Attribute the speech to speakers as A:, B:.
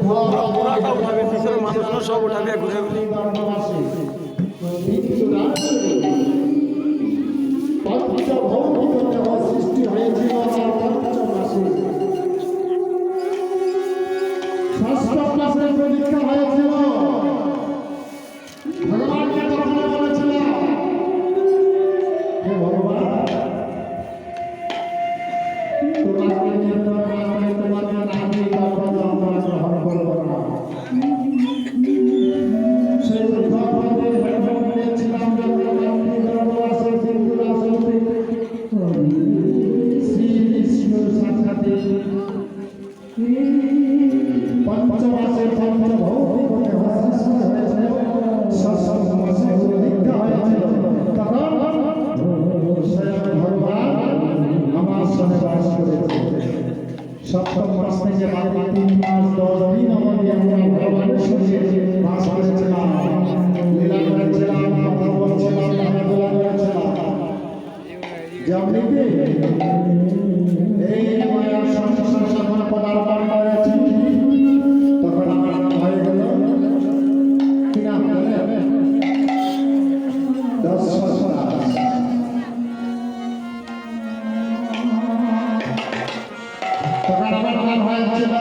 A: পুরাটা উঠাবে, পিছনে মানুষগুলো সব উঠাবে ঘুরে ঘুরে।
B: সৃষ্টি হয়েছিল ষষ্ঠ ক্লাসের পরীক্ষা হয়েছিল। ভগবানকে তখন বলেছিল, হে ভগবান, তোমাকে তোমাকে রাজি তখন আমরা গ্রহণ করবো না। সেই উদ্ধারপদে হেডফোন নিয়েছিলাম যখন আপনি গর্ভবাসে সিন্ধুরাসে শ্রী বিষ্ণু সাক্ষাতে পঞ্চমাসে ভৌতিক হয়েছে, ষষ্ঠ মাসে পরীক্ষা হয়েছিল। তখন স্বয়ং ভগবান আমার সঙ্গে বাস করেছে। সপ্তম মাস থেকে বাকি 3 মাস 10 দিন অবধি আমরা ভগবানের সঙ্গে বাস করেছিলাম, লীলা করেছিলাম, কথা বলছিলাম, খেলাধুলা করেছিলাম। যেমনি এই মায়ের সংসার যখন পদার্পণ করেছি তখন আমার নাম হয়ে গেল কি নাম তখন আমার নাম হয়েছিল